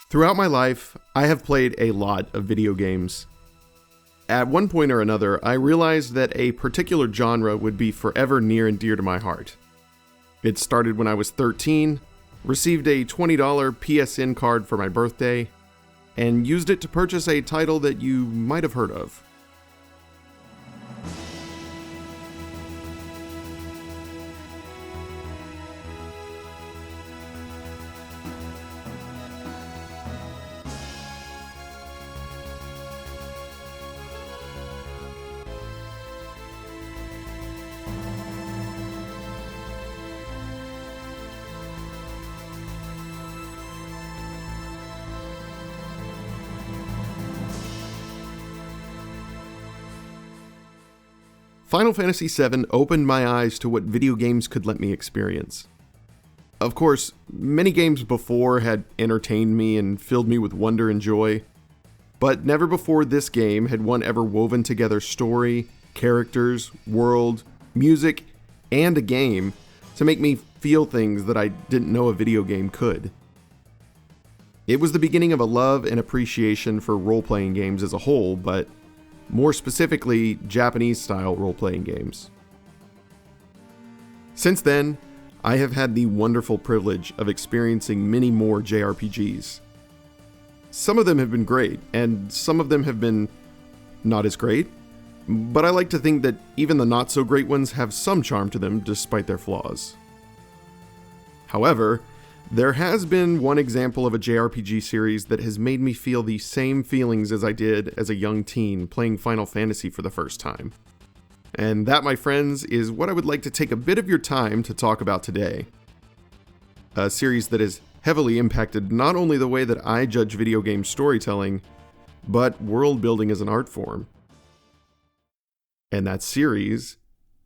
Throughout my life, I have played a lot of video games. At one point or another, I realized that a particular genre would be forever near and dear to my heart. It started when I was 13, received a $20 PSN card for my birthday, and used it to purchase a title that you might have heard of. Final Fantasy VII opened my eyes to what video games could let me experience. Of course, many games before had entertained me and filled me with wonder and joy, but never before this game had one ever woven together story, characters, world, music, and a game to make me feel things that I didn't know a video game could. It was the beginning of a love and appreciation for role-playing games as a whole, but more specifically, Japanese-style role-playing games. Since then, I have had the wonderful privilege of experiencing many more JRPGs. Some of them have been great, and some of them have been not as great, but I like to think that even the not-so-great ones have some charm to them despite their flaws. However, there has been one example of a JRPG series that has made me feel the same feelings as I did as a young teen playing Final Fantasy for the first time. And that, my friends, is what I would like to take a bit of your time to talk about today. A series that has heavily impacted not only the way that I judge video game storytelling, but world building as an art form. And that series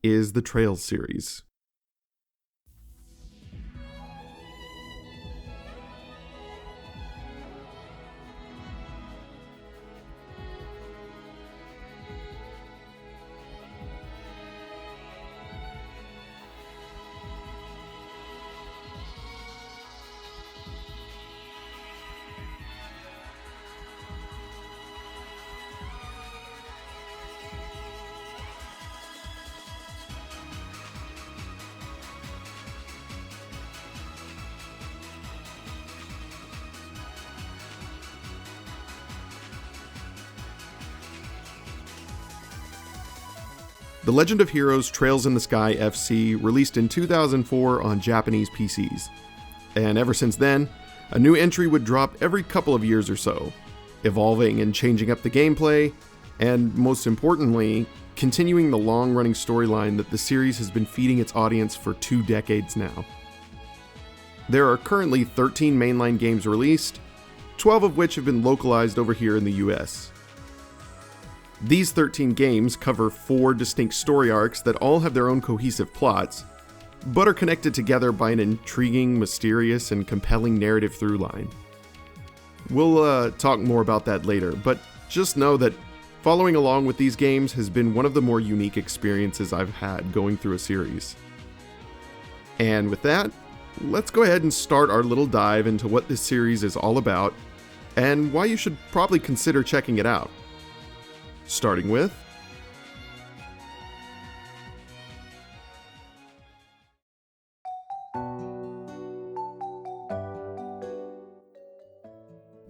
is the Trails series. The Legend of Heroes Trails in the Sky FC released in 2004 on Japanese PCs, and ever since then, a new entry would drop every couple of years or so, evolving and changing up the gameplay, and most importantly, continuing the long-running storyline that the series has been feeding its audience for 2 decades now. There are currently 13 mainline games released, 12 of which have been localized over here in the US. These 13 games cover 4 distinct story arcs that all have their own cohesive plots, but are connected together by an intriguing, mysterious, and compelling narrative through line. We'll talk more about that later, but just know that following along with these games has been one of the more unique experiences I've had going through a series. And with that, let's go ahead and start our little dive into what this series is all about, and why you should probably consider checking it out. Starting with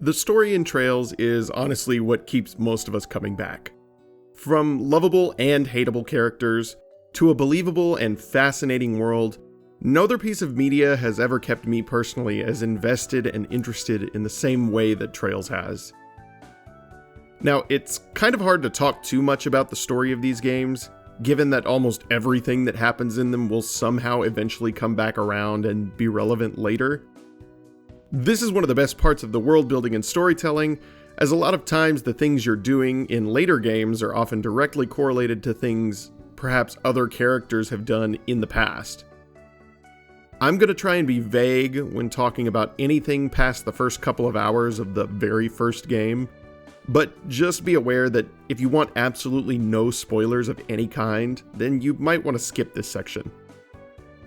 the story in Trails is honestly what keeps most of us coming back. From lovable and hateable characters, to a believable and fascinating world, no other piece of media has ever kept me personally as invested and interested in the same way that Trails has. Now, it's kind of hard to talk too much about the story of these games, given that almost everything that happens in them will somehow eventually come back around and be relevant later. This is one of the best parts of the world building and storytelling, as a lot of times the things you're doing in later games are often directly correlated to things perhaps other characters have done in the past. I'm going to try and be vague when talking about anything past the first couple of hours of the very first game, but just be aware that if you want absolutely no spoilers of any kind, then you might want to skip this section.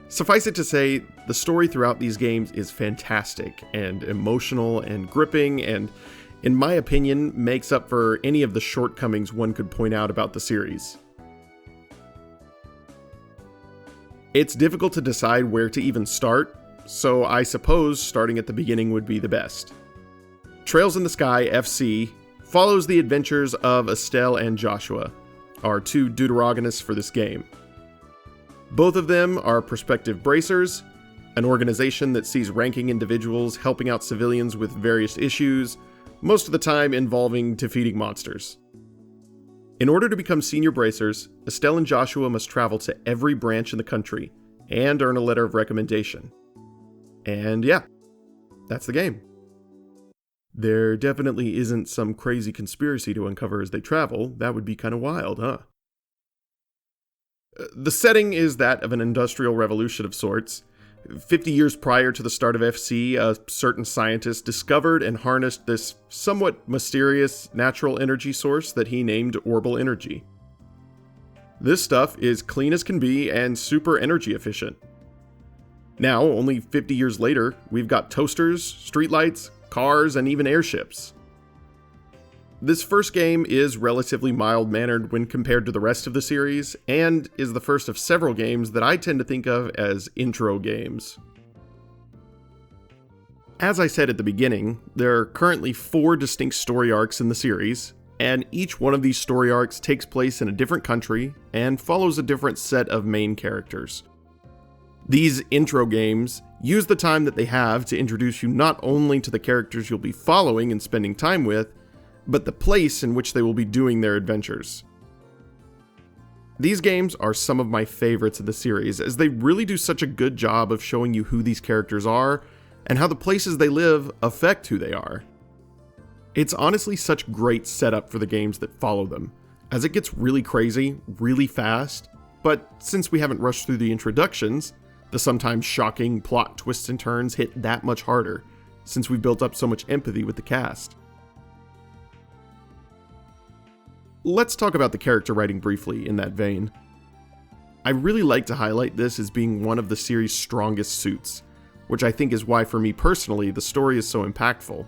Suffice it to say, the story throughout these games is fantastic and emotional and gripping, and in my opinion, makes up for any of the shortcomings one could point out about the series. It's difficult to decide where to even start, so I suppose starting at the beginning would be the best. Trails in the Sky FC follows the adventures of Estelle and Joshua, our two deuterogonists for this game. Both of them are prospective bracers, an organization that sees ranking individuals helping out civilians with various issues, most of the time involving defeating monsters. In order to become senior bracers, Estelle and Joshua must travel to every branch in the country and earn a letter of recommendation. And yeah, that's the game. There definitely isn't some crazy conspiracy to uncover as they travel. That would be kind of wild, huh? The setting is that of an industrial revolution of sorts. 50 years prior to the start of FC, a certain scientist discovered and harnessed this somewhat mysterious natural energy source that he named Orbital Energy. This stuff is clean as can be and super energy efficient. Now, only 50 years later, we've got toasters, streetlights, cars, and even airships. This first game is relatively mild-mannered when compared to the rest of the series, and is the first of several games that I tend to think of as intro games. As I said at the beginning, there are currently 4 distinct story arcs in the series, and each one of these story arcs takes place in a different country and follows a different set of main characters. These intro games use the time that they have to introduce you not only to the characters you'll be following and spending time with, but the place in which they will be doing their adventures. These games are some of my favorites of the series, as they really do such a good job of showing you who these characters are, and how the places they live affect who they are. It's honestly such great setup for the games that follow them, as it gets really crazy, really fast, but since we haven't rushed through the introductions, the sometimes shocking plot twists and turns hit that much harder, since we've built up so much empathy with the cast. Let's talk about the character writing briefly in that vein. I really like to highlight this as being one of the series' strongest suits, which I think is why for me personally the story is so impactful.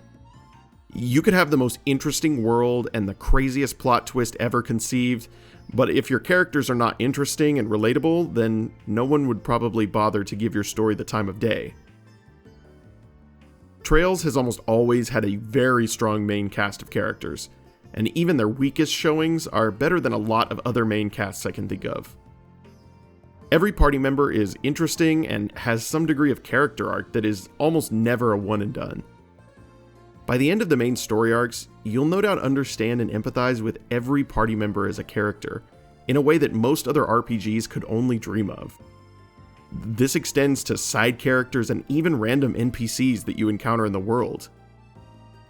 You could have the most interesting world and the craziest plot twist ever conceived, but if your characters are not interesting and relatable, then no one would probably bother to give your story the time of day. Trails has almost always had a very strong main cast of characters, and even their weakest showings are better than a lot of other main casts I can think of. Every party member is interesting and has some degree of character arc that is almost never a one and done. By the end of the main story arcs, you'll no doubt understand and empathize with every party member as a character, in a way that most other RPGs could only dream of. This extends to side characters and even random NPCs that you encounter in the world.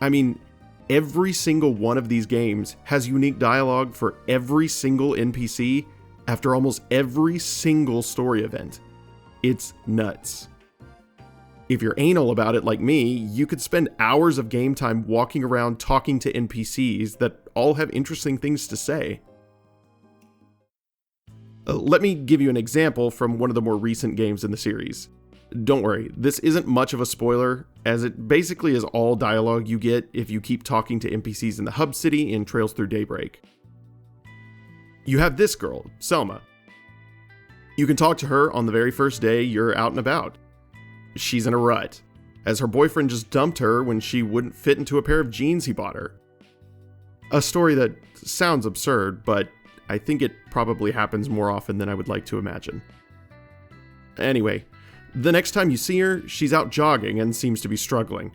I mean, every single one of these games has unique dialogue for every single NPC after almost every single story event. It's nuts. If you're anal about it like me, you could spend hours of game time walking around talking to NPCs that all have interesting things to say. Let me give you an example from one of the more recent games in the series. Don't worry, this isn't much of a spoiler, as it basically is all dialogue you get if you keep talking to NPCs in the hub city in Trails Through Daybreak. You have this girl, Selma. You can talk to her on the very first day you're out and about. She's in a rut, as her boyfriend just dumped her when she wouldn't fit into a pair of jeans he bought her. A story that sounds absurd, but I think it probably happens more often than I would like to imagine. Anyway, the next time you see her, she's out jogging and seems to be struggling.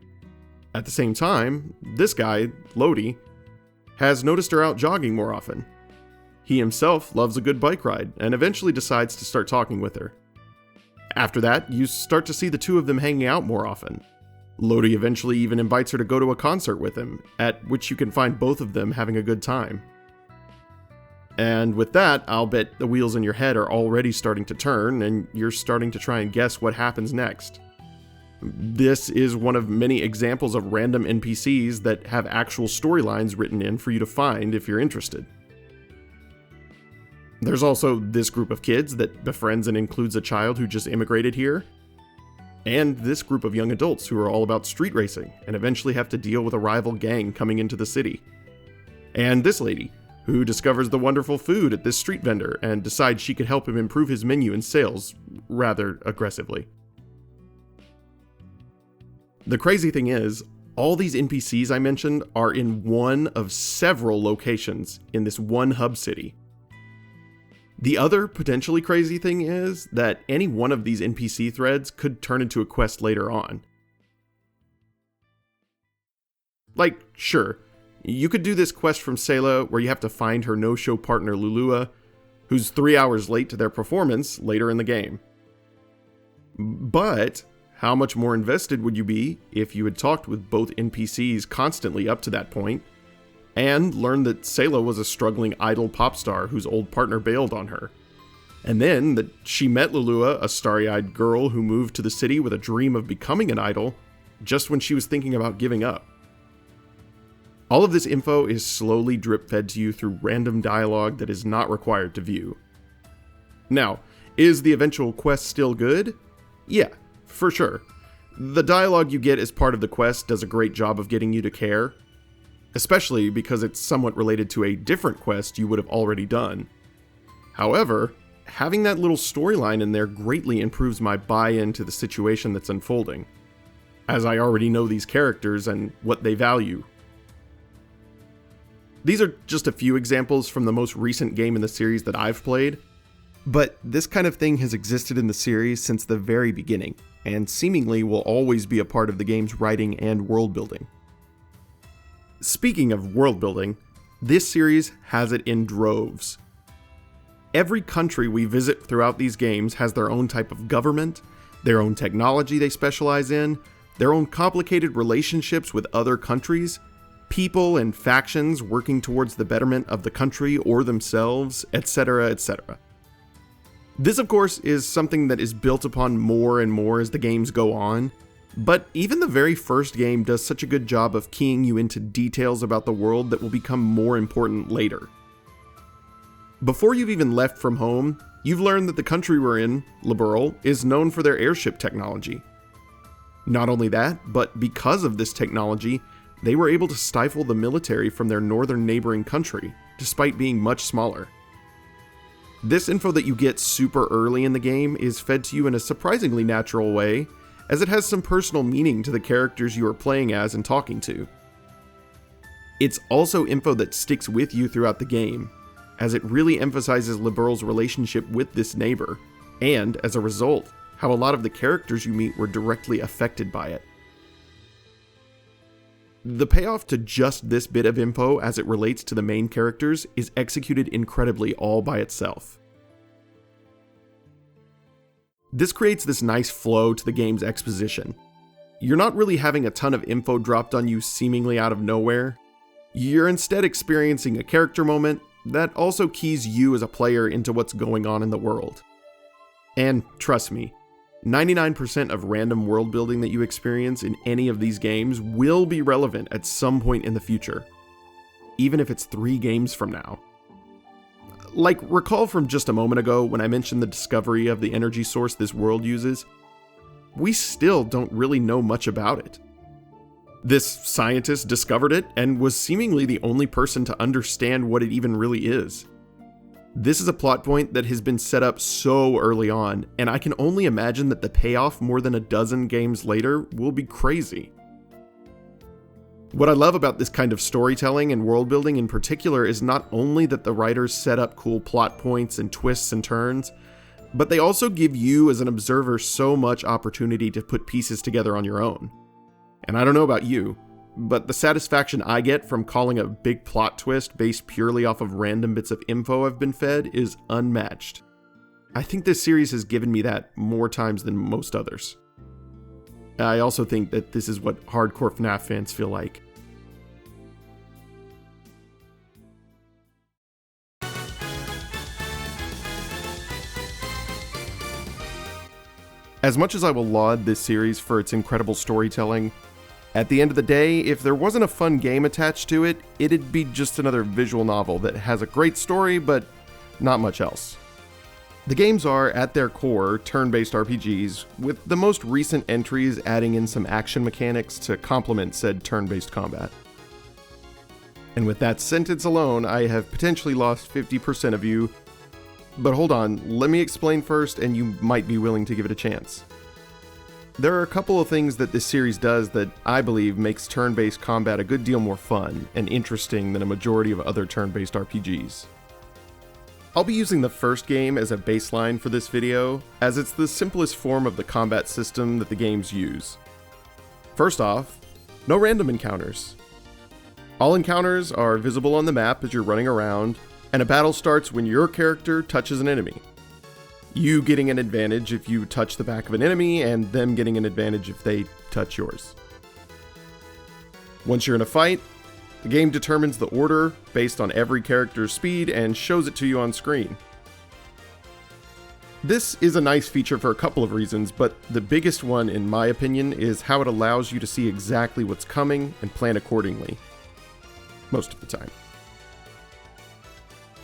At the same time, this guy, Lodi, has noticed her out jogging more often. He himself loves a good bike ride and eventually decides to start talking with her. After that, you start to see the two of them hanging out more often. Lodi eventually even invites her to go to a concert with him, at which you can find both of them having a good time. And with that, I'll bet the wheels in your head are already starting to turn, and you're starting to try and guess what happens next. This is one of many examples of random NPCs that have actual storylines written in for you to find if you're interested. There's also this group of kids that befriends and includes a child who just immigrated here. And this group of young adults who are all about street racing and eventually have to deal with a rival gang coming into the city. And this lady, who discovers the wonderful food at this street vendor and decides she could help him improve his menu and sales rather aggressively. The crazy thing is, all these NPCs I mentioned are in one of several locations in this one hub city. The other potentially crazy thing is that any one of these NPC threads could turn into a quest later on. Like, sure, you could do this quest from Sayla where you have to find her no-show partner Lulua, who's 3 hours late to their performance later in the game. But how much more invested would you be if you had talked with both NPCs constantly up to that point, and learned that Sayla was a struggling idol pop star whose old partner bailed on her, and then that she met Lulua, a starry-eyed girl who moved to the city with a dream of becoming an idol, just when she was thinking about giving up. All of this info is slowly drip-fed to you through random dialogue that is not required to view. Now, is the eventual quest still good? Yeah, for sure. The dialogue you get as part of the quest does a great job of getting you to care, especially because it's somewhat related to a different quest you would have already done. However, having that little storyline in there greatly improves my buy-in to the situation that's unfolding, as I already know these characters and what they value. These are just a few examples from the most recent game in the series that I've played, but this kind of thing has existed in the series since the very beginning, and seemingly will always be a part of the game's writing and world building. Speaking of world building, this series has it in droves. Every country we visit throughout these games has their own type of government, their own technology they specialize in, their own complicated relationships with other countries, people and factions working towards the betterment of the country or themselves, etc., etc. This, of course, is something that is built upon more and more as the games go on, but even the very first game does such a good job of keying you into details about the world that will become more important later. Before you've even left from home, you've learned that the country we're in, Liberl, is known for their airship technology. Not only that, but because of this technology, they were able to stifle the military from their northern neighboring country, despite being much smaller. This info that you get super early in the game is fed to you in a surprisingly natural way, as it has some personal meaning to the characters you are playing as and talking to. It's also info that sticks with you throughout the game, as it really emphasizes Liberl's relationship with this neighbor, and, as a result, how a lot of the characters you meet were directly affected by it. The payoff to just this bit of info as it relates to the main characters is executed incredibly all by itself. This creates this nice flow to the game's exposition. You're not really having a ton of info dropped on you seemingly out of nowhere. You're instead experiencing a character moment that also keys you as a player into what's going on in the world. And trust me, 99% of random world building that you experience in any of these games will be relevant at some point in the future, even if it's 3 games from now. Like, recall from just a moment ago when I mentioned the discovery of the energy source this world uses? We still don't really know much about it. This scientist discovered it and was seemingly the only person to understand what it even really is. This is a plot point that has been set up so early on, and I can only imagine that the payoff more than a dozen games later will be crazy. What I love about this kind of storytelling and world building in particular is not only that the writers set up cool plot points and twists and turns, but they also give you as an observer so much opportunity to put pieces together on your own. And I don't know about you, but the satisfaction I get from calling a big plot twist based purely off of random bits of info I've been fed is unmatched. I think this series has given me that more times than most others. I also think that this is what hardcore FNAF fans feel like. As much as I will laud this series for its incredible storytelling, at the end of the day, if there wasn't a fun game attached to it, it'd be just another visual novel that has a great story, but not much else. The games are, at their core, turn-based RPGs, with the most recent entries adding in some action mechanics to complement said turn-based combat. And with that sentence alone, I have potentially lost 50% of you. But hold on, let me explain first, and you might be willing to give it a chance. There are a couple of things that this series does that I believe makes turn-based combat a good deal more fun and interesting than a majority of other turn-based RPGs. I'll be using the first game as a baseline for this video, as it's the simplest form of the combat system that the games use. First off, no random encounters. All encounters are visible on the map as you're running around, and a battle starts when your character touches an enemy. You getting an advantage if you touch the back of an enemy, and them getting an advantage if they touch yours. Once you're in a fight, the game determines the order based on every character's speed and shows it to you on screen. This is a nice feature for a couple of reasons, but the biggest one, in my opinion, is how it allows you to see exactly what's coming and plan accordingly. Most of the time.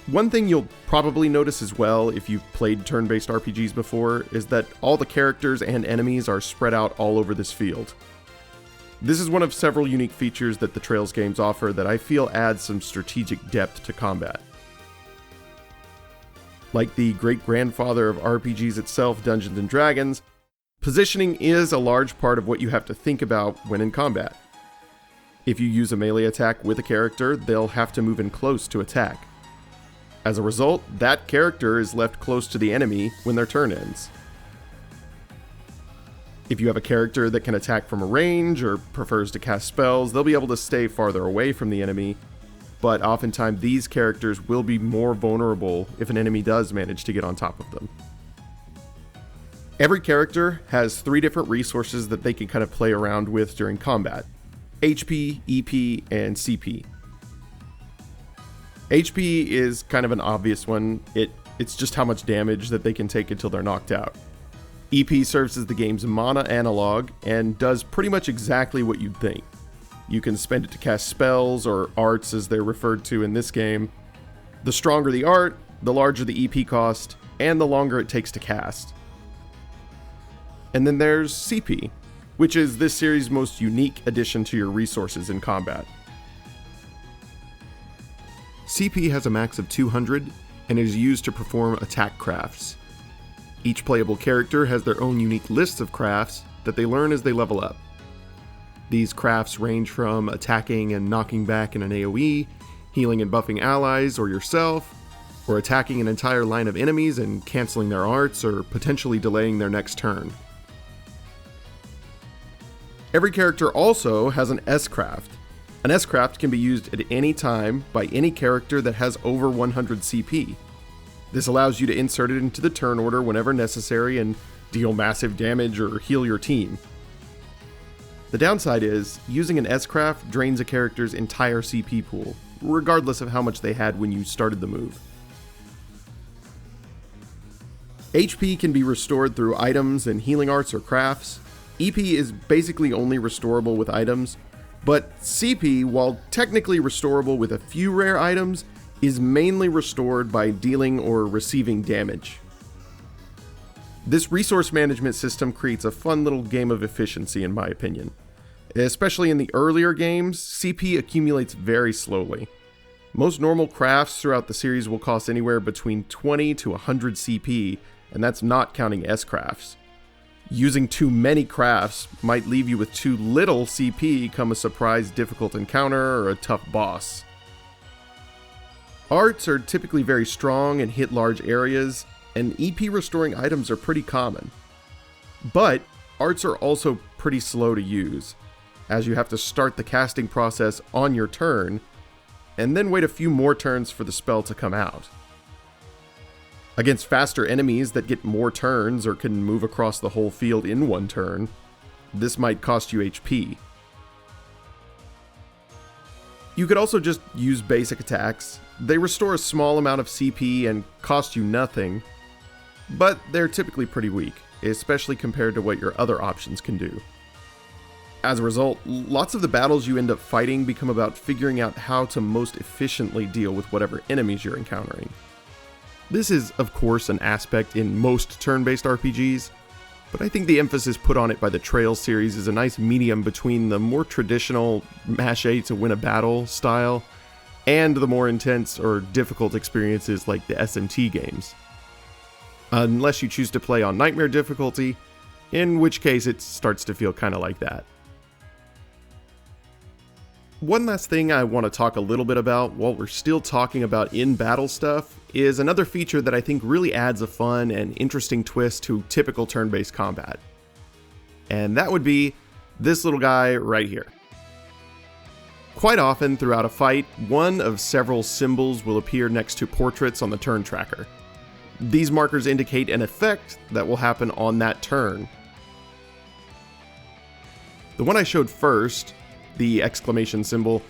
One thing you'll probably notice as well if you've played turn-based RPGs before is that all the characters and enemies are spread out all over this field. This is one of several unique features that the Trails games offer that I feel adds some strategic depth to combat. Like the great-grandfather of RPGs itself, Dungeons & Dragons, positioning is a large part of what you have to think about when in combat. If you use a melee attack with a character, they'll have to move in close to attack. As a result, that character is left close to the enemy when their turn ends. If you have a character that can attack from a range or prefers to cast spells, they'll be able to stay farther away from the enemy, but oftentimes these characters will be more vulnerable if an enemy does manage to get on top of them. Every character has 3 different resources that they can kind of play around with during combat: HP, EP, and CP. HP is kind of an obvious one. It's just how much damage that they can take until they're knocked out. EP serves as the game's mana analog and does pretty much exactly what you'd think. You can spend it to cast spells, or arts as they're referred to in this game. The stronger the art, the larger the EP cost, and the longer it takes to cast. And then there's CP, which is this series' most unique addition to your resources in combat. CP has a max of 200 and is used to perform attack crafts. Each playable character has their own unique lists of crafts that they learn as they level up. These crafts range from attacking and knocking back in an AoE, healing and buffing allies or yourself, or attacking an entire line of enemies and canceling their arts or potentially delaying their next turn. Every character also has an S-craft. An S-craft can be used at any time by any character that has over 100 CP. This allows you to insert it into the turn order whenever necessary and deal massive damage or heal your team. The downside is, using an S-craft drains a character's entire CP pool, regardless of how much they had when you started the move. HP can be restored through items and healing arts or crafts. EP is basically only restorable with items, but CP, while technically restorable with a few rare items, is mainly restored by dealing or receiving damage. This resource management system creates a fun little game of efficiency, in my opinion. Especially in the earlier games, CP accumulates very slowly. Most normal crafts throughout the series will cost anywhere between 20 to 100 CP, and that's not counting S-crafts. Using too many crafts might leave you with too little CP come a surprise difficult encounter or a tough boss. Arts are typically very strong and hit large areas, and EP restoring items are pretty common. But arts are also pretty slow to use, as you have to start the casting process on your turn, and then wait a few more turns for the spell to come out. Against faster enemies that get more turns or can move across the whole field in one turn, this might cost you HP. You could also just use basic attacks. They restore a small amount of CP and cost you nothing, but they're typically pretty weak, especially compared to what your other options can do. As a result, lots of the battles you end up fighting become about figuring out how to most efficiently deal with whatever enemies you're encountering. This is, of course, an aspect in most turn-based RPGs, but I think the emphasis put on it by the Trails series is a nice medium between the more traditional mash A to win a battle style and the more intense or difficult experiences like the SMT games. Unless you choose to play on Nightmare difficulty, in which case it starts to feel kind of like that. One last thing I want to talk a little bit about while we're still talking about in-battle stuff is another feature that I think really adds a fun and interesting twist to typical turn-based combat. And that would be this little guy right here. Quite often throughout a fight, one of several symbols will appear next to portraits on the turn tracker. These markers indicate an effect that will happen on that turn. The one I showed first, the exclamation symbol,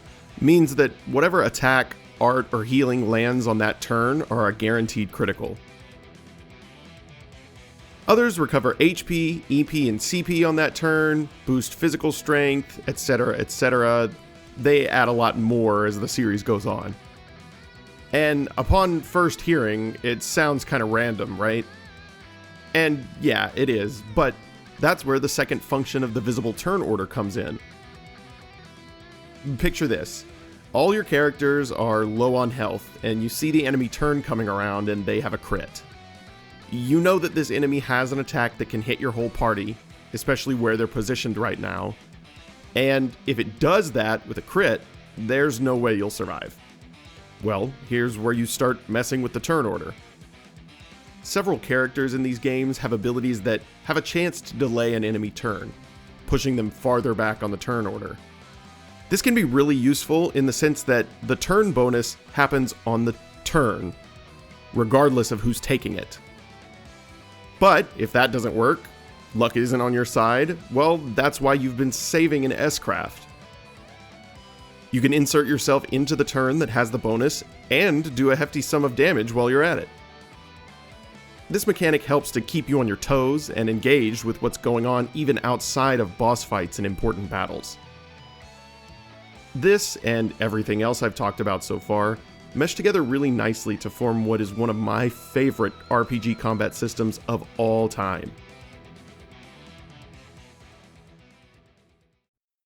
means that whatever attack, art, or healing lands on that turn are a guaranteed critical. Others recover HP, EP, and CP on that turn, boost physical strength, etc., etc. They add a lot more as the series goes on. And upon first hearing, it sounds kind of random, right? And yeah, it is, but that's where the second function of the visible turn order comes in. Picture this. All your characters are low on health, and you see the enemy turn coming around and they have a crit. You know that this enemy has an attack that can hit your whole party, especially where they're positioned right now. And if it does that with a crit, there's no way you'll survive. Well, here's where you start messing with the turn order. Several characters in these games have abilities that have a chance to delay an enemy turn, pushing them farther back on the turn order. This can be really useful in the sense that the turn bonus happens on the turn, regardless of who's taking it. But if that doesn't work, luck isn't on your side, well, that's why you've been saving an S-Craft. You can insert yourself into the turn that has the bonus and do a hefty sum of damage while you're at it. This mechanic helps to keep you on your toes and engaged with what's going on even outside of boss fights and important battles. This, and everything else I've talked about so far, mesh together really nicely to form what is one of my favorite RPG combat systems of all time.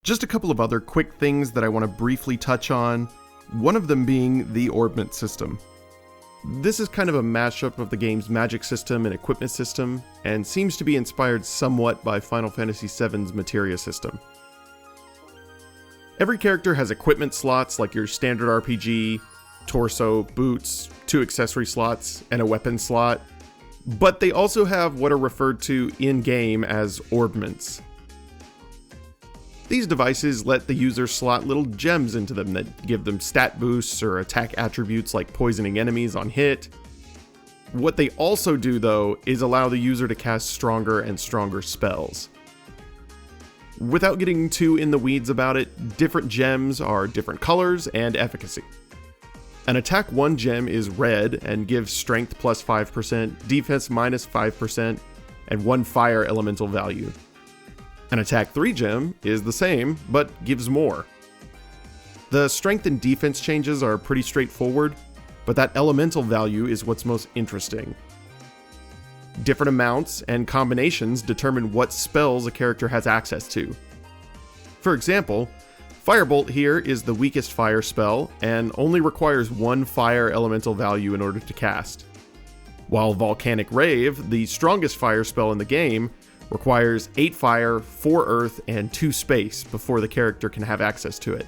Just a couple of other quick things that I want to briefly touch on, one of them being the orbment system. This is kind of a mashup of the game's magic system and equipment system, and seems to be inspired somewhat by Final Fantasy VII's materia system. Every character has equipment slots like your standard RPG, torso, boots, 2 accessory slots, and a weapon slot, but they also have what are referred to in-game as orbments. These devices let the user slot little gems into them that give them stat boosts or attack attributes like poisoning enemies on hit. What they also do, though, is allow the user to cast stronger and stronger spells. Without getting too in the weeds about it, different gems are different colors and efficacy. An attack 1 gem is red and gives strength plus 5%, defense minus 5%, and 1 fire elemental value. An attack 3 gem is the same, but gives more. The strength and defense changes are pretty straightforward, but that elemental value is what's most interesting. Different amounts and combinations determine what spells a character has access to. For example, Firebolt here is the weakest fire spell and only requires 1 fire elemental value in order to cast. While Volcanic Rave, the strongest fire spell in the game, requires 8 fire, 4 earth, and 2 space before the character can have access to it.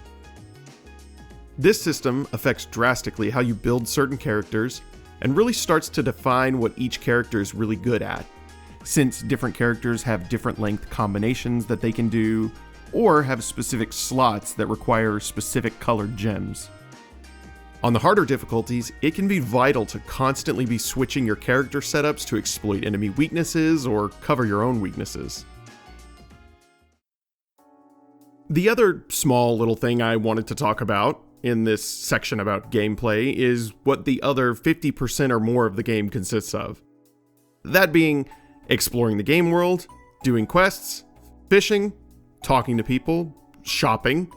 This system affects drastically how you build certain characters, and really starts to define what each character is really good at, since different characters have different length combinations that they can do, or have specific slots that require specific colored gems. On the harder difficulties, it can be vital to constantly be switching your character setups to exploit enemy weaknesses or cover your own weaknesses. The other small little thing I wanted to talk about in this section about gameplay is what the other 50% or more of the game consists of. That being exploring the game world, doing quests, fishing, talking to people, shopping,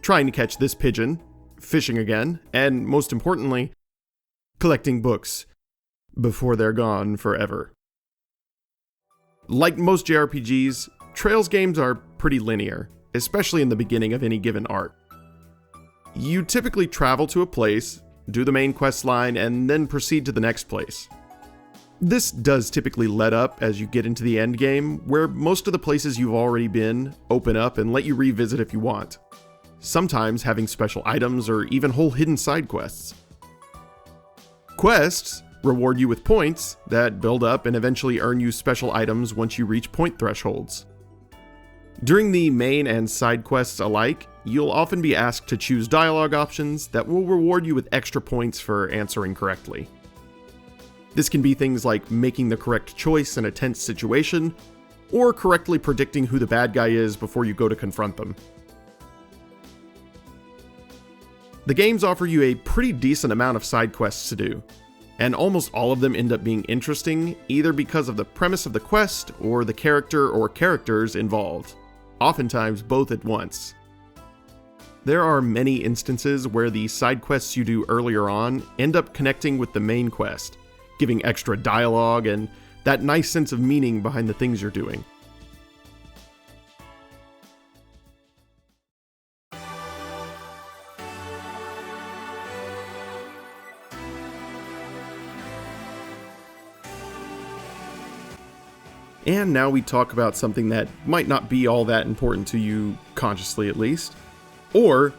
trying to catch this pigeon, fishing again, and most importantly, collecting books. before they're gone forever. Like most JRPGs, Trails games are pretty linear, especially in the beginning of any given arc. You typically travel to a place, do the main quest line, and then proceed to the next place. This does typically let up as you get into the end game, where most of the places you've already been open up and let you revisit if you want, sometimes having special items or even whole hidden side quests. Quests reward you with points that build up and eventually earn you special items once you reach point thresholds. During the main and side quests alike, you'll often be asked to choose dialogue options that will reward you with extra points for answering correctly. This can be things like making the correct choice in a tense situation, or correctly predicting who the bad guy is before you go to confront them. The games offer you a pretty decent amount of side quests to do, and almost all of them end up being interesting either because of the premise of the quest or the character or characters involved, oftentimes both at once. There are many instances where the side quests you do earlier on end up connecting with the main quest, giving extra dialogue and that nice sense of meaning behind the things you're doing. And now we talk about something that might not be all that important to you, consciously at least, or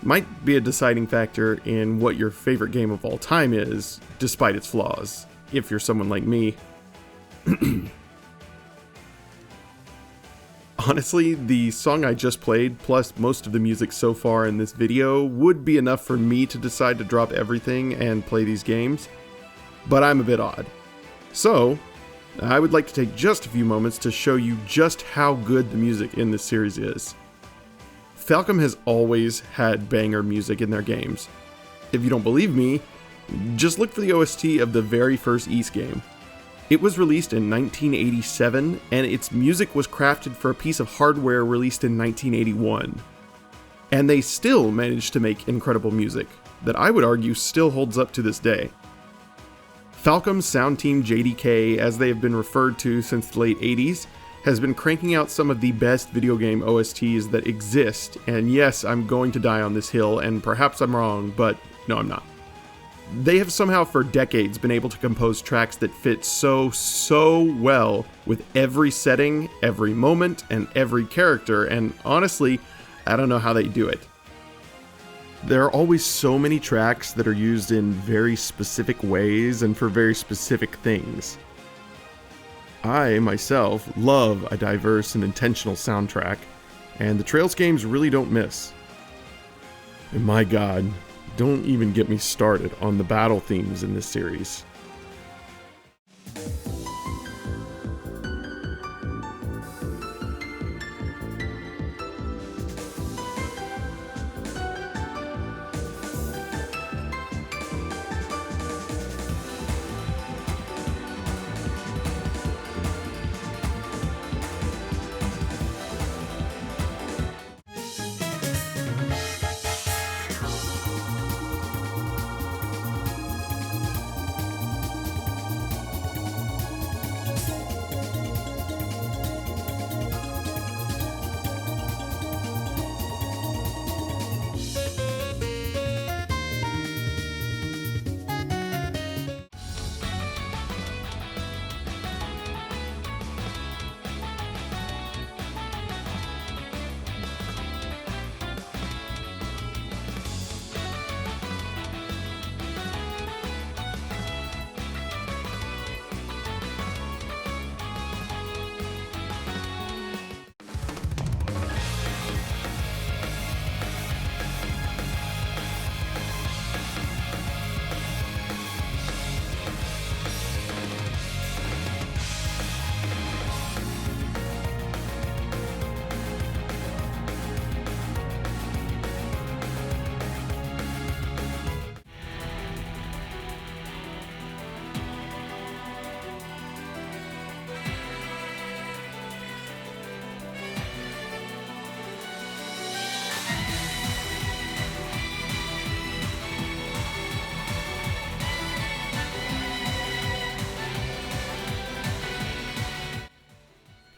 might be a deciding factor in what your favorite game of all time is, despite its flaws, if you're someone like me. Honestly, the song I just played, plus most of the music so far in this video, would be enough for me to decide to drop everything and play these games, but I'm a bit odd. So, I would like to take just a few moments to show you just how good the music in this series is. Falcom has always had banger music in their games. If you don't believe me, just look for the OST of the very first Ys game. It was released in 1987, and its music was crafted for a piece of hardware released in 1981. And they still managed to make incredible music, that I would argue still holds up to this day. Falcom's sound team JDK, as they have been referred to since the late 80s, has been cranking out some of the best video game OSTs that exist, and yes, I'm going to die on this hill, and perhaps I'm wrong, but no, I'm not. They have somehow for decades been able to compose tracks that fit so well with every setting, every moment, and every character, and honestly, I don't know how they do it. There are always so many tracks that are used in very specific ways and for very specific things. I, myself, love a diverse and intentional soundtrack, and the Trails games really don't miss. And my god, don't even get me started on the battle themes in this series.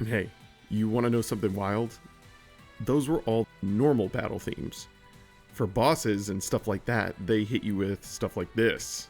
Hey, you want to know something wild? Those were all normal battle themes. For bosses and stuff like that, they hit you with stuff like this.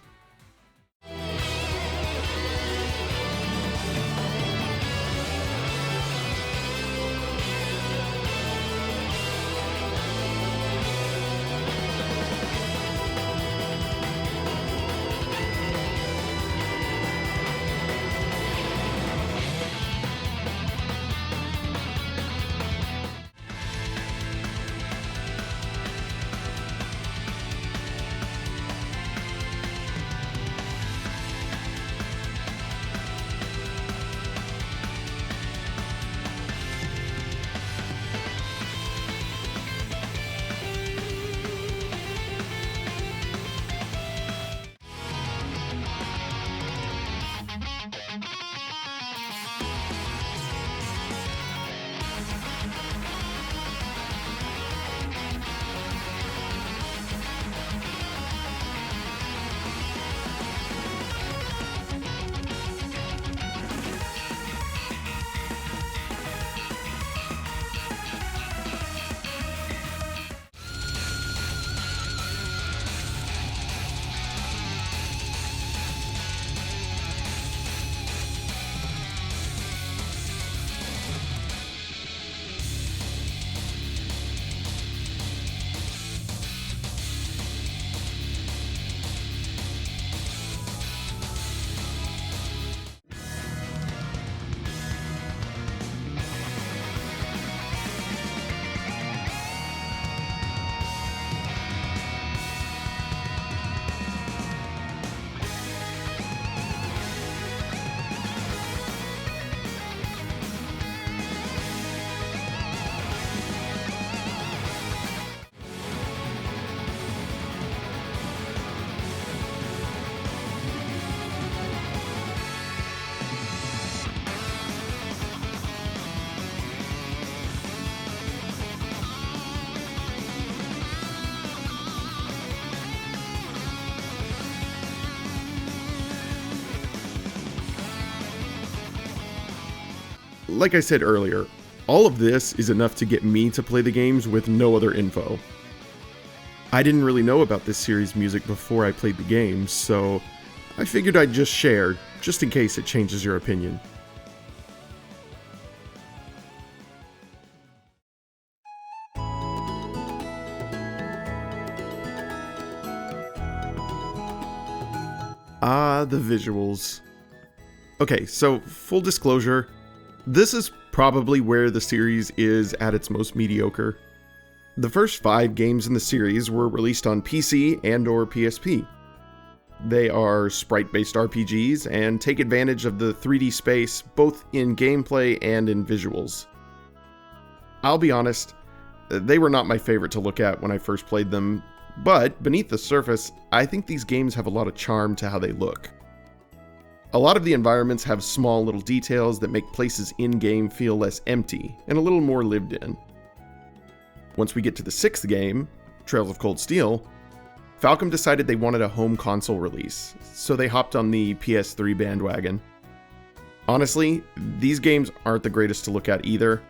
Like I said earlier, all of this is enough to get me to play the games with no other info. I didn't really know about this series' music before I played the games, so I figured I'd just share, just in case it changes your opinion. Ah, the visuals. Okay, so full disclosure, this is probably where the series is at its most mediocre. The first 5 games in the series were released on PC and/or PSP. They are sprite-based RPGs and take advantage of the 3D space both in gameplay and in visuals. I'll be honest, they were not my favorite to look at when I first played them, but beneath the surface, I think these games have a lot of charm to how they look. A lot of the environments have small little details that make places in-game feel less empty and a little more lived in. Once we get to the 6th game, Trails of Cold Steel, Falcom decided they wanted a home console release, so they hopped on the PS3 bandwagon. Honestly, these games aren't the greatest to look at either.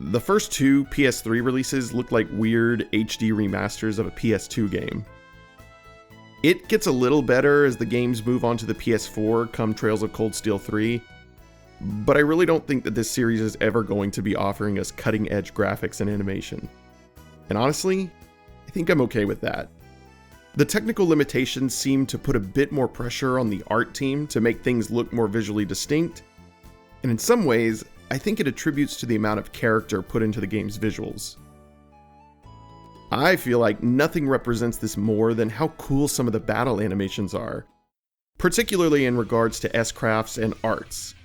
The first 2 PS3 releases look like weird HD remasters of a PS2 game. It gets a little better as the games move on to the PS4 come Trails of Cold Steel 3, but I really don't think that this series is ever going to be offering us cutting-edge graphics and animation. And honestly, I think I'm okay with that. The technical limitations seem to put a bit more pressure on the art team to make things look more visually distinct, and in some ways, I think it attributes to the amount of character put into the game's visuals. I feel like nothing represents this more than how cool some of the battle animations are, particularly in regards to S-crafts and arts.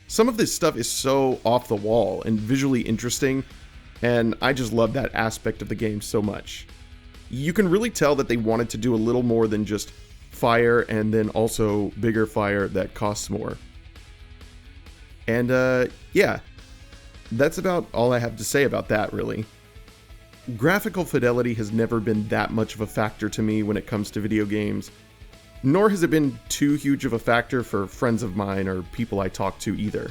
Some of this stuff is so off the wall and visually interesting, and I just love that aspect of the game so much. You can really tell that they wanted to do a little more than just fire and then also bigger fire that costs more. And yeah, that's about all I have to say about that, really. Graphical fidelity has never been that much of a factor to me when it comes to video games, nor has it been too huge of a factor for friends of mine or people I talk to either.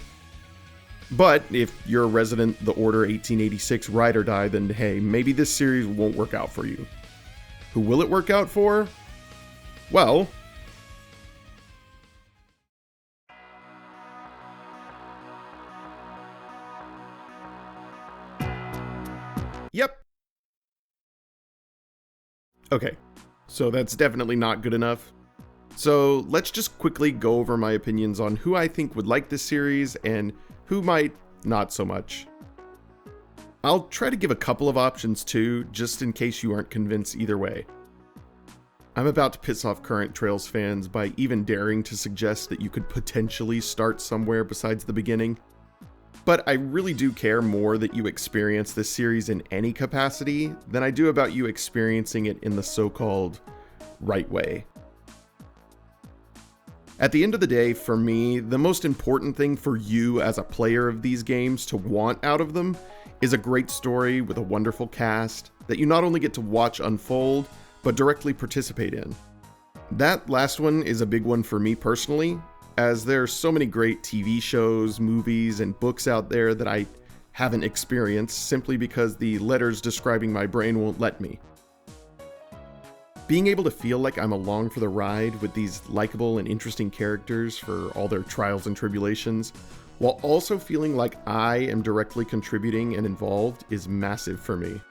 But if you're a resident The Order 1886 ride or die, then hey, maybe this series won't work out for you. Who will it work out for? Well, yep. Okay, so that's definitely not good enough. So let's just quickly go over my opinions on who I think would like this series and who might not so much. I'll try to give a couple of options too, just in case you aren't convinced either way. I'm about to piss off current Trails fans by even daring to suggest that you could potentially start somewhere besides the beginning. But I really do care more that you experience this series in any capacity than I do about you experiencing it in the so-called right way. At the end of the day, for me, the most important thing for you as a player of these games to want out of them is a great story with a wonderful cast that you not only get to watch unfold, but directly participate in. That last one is a big one for me personally, as there are so many great TV shows, movies, and books out there that I haven't experienced simply because the letters describing my brain won't let me. Being able to feel like I'm along for the ride with these likable and interesting characters for all their trials and tribulations, while also feeling like I am directly contributing and involved, is massive for me.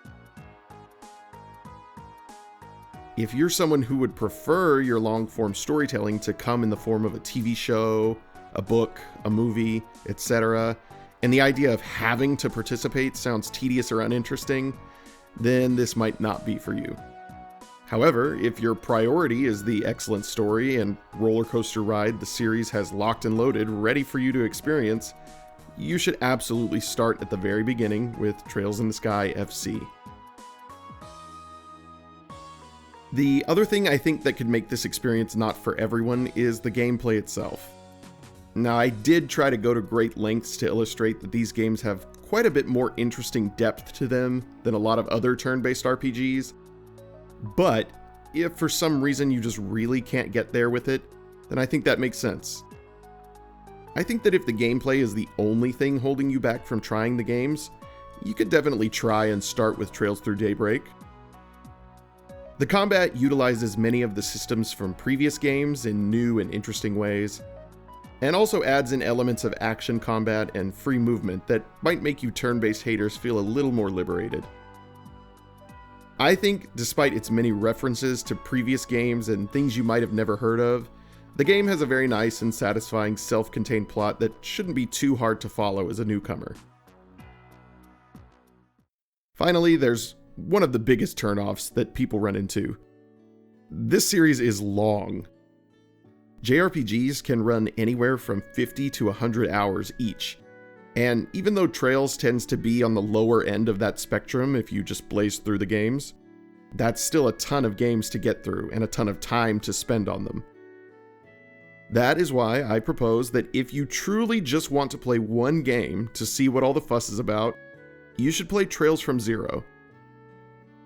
If you're someone who would prefer your long-form storytelling to come in the form of a TV show, a book, a movie, etc., and the idea of having to participate sounds tedious or uninteresting, then this might not be for you. However, if your priority is the excellent story and roller coaster ride the series has locked and loaded, ready for you to experience, you should absolutely start at the very beginning with Trails in the Sky FC. The other thing I think that could make this experience not for everyone is the gameplay itself. Now, I did try to go to great lengths to illustrate that these games have quite a bit more interesting depth to them than a lot of other turn-based RPGs, but if for some reason you just really can't get there with it, then I think that makes sense. I think that if the gameplay is the only thing holding you back from trying the games, you could definitely try and start with Trails Through Daybreak. The combat utilizes many of the systems from previous games in new and interesting ways, and also adds in elements of action combat and free movement that might make you turn-based haters feel a little more liberated. I think, despite its many references to previous games and things you might have never heard of, the game has a very nice and satisfying self-contained plot that shouldn't be too hard to follow as a newcomer. Finally, there's one of the biggest turnoffs that people run into. This series is long. JRPGs can run anywhere from 50 to 100 hours each, and even though Trails tends to be on the lower end of that spectrum if you just blaze through the games, that's still a ton of games to get through and a ton of time to spend on them. That is why I propose that if you truly just want to play one game to see what all the fuss is about, you should play Trails from Zero.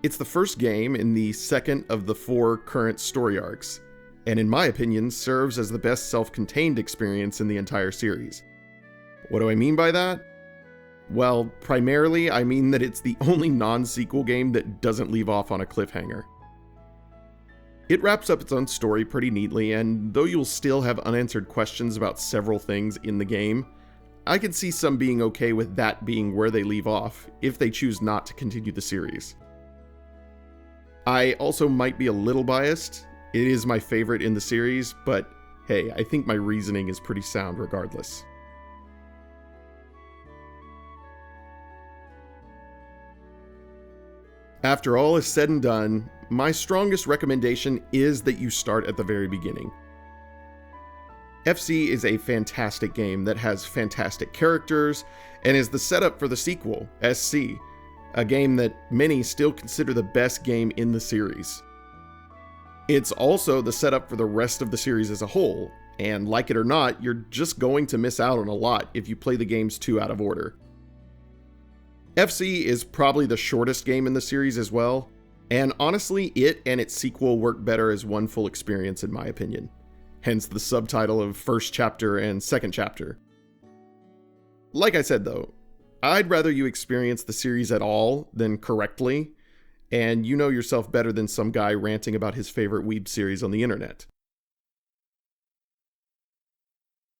It's the first game in the second of the 4 current story arcs, and in my opinion serves as the best self-contained experience in the entire series. What do I mean by that? Well, primarily I mean that it's the only non-sequel game that doesn't leave off on a cliffhanger. It wraps up its own story pretty neatly, and though you'll still have unanswered questions about several things in the game, I can see some being okay with that being where they leave off, if they choose not to continue the series. I also might be a little biased. It is my favorite in the series, but hey, I think my reasoning is pretty sound regardless. After all is said and done, my strongest recommendation is that you start at the very beginning. FC is a fantastic game that has fantastic characters and is the setup for the sequel, SC, a game that many still consider the best game in the series. It's also the setup for the rest of the series as a whole, and like it or not, you're just going to miss out on a lot if you play the games too out of order. FC is probably the shortest game in the series as well, and honestly, it and its sequel work better as one full experience in my opinion. Hence the subtitle of first chapter and second chapter. Like I said though, I'd rather you experience the series at all than correctly, and you know yourself better than some guy ranting about his favorite weeb series on the internet.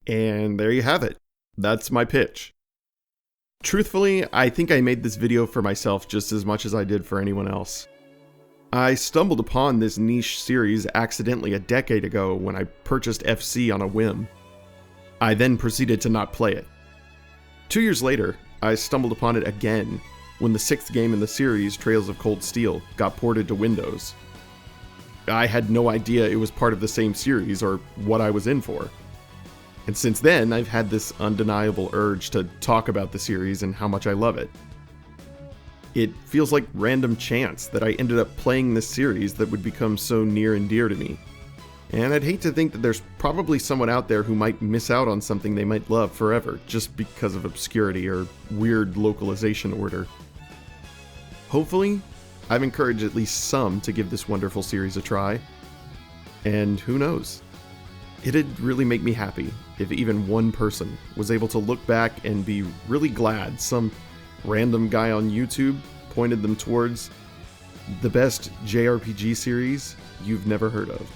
And there you have it. That's my pitch. Truthfully, I think I made this video for myself just as much as I did for anyone else. I stumbled upon this niche series accidentally a decade ago when I purchased FC on a whim. I then proceeded to not play it. 2 years later, I stumbled upon it again when the 6th game in the series, Trails of Cold Steel, got ported to Windows. I had no idea it was part of the same series or what I was in for. And since then, I've had this undeniable urge to talk about the series and how much I love it. It feels like random chance that I ended up playing this series that would become so near and dear to me. And I'd hate to think that there's probably someone out there who might miss out on something they might love forever just because of obscurity or weird localization order. Hopefully, I've encouraged at least some to give this wonderful series a try. And who knows? It'd really make me happy if even one person was able to look back and be really glad some random guy on YouTube pointed them towards the best JRPG series you've never heard of.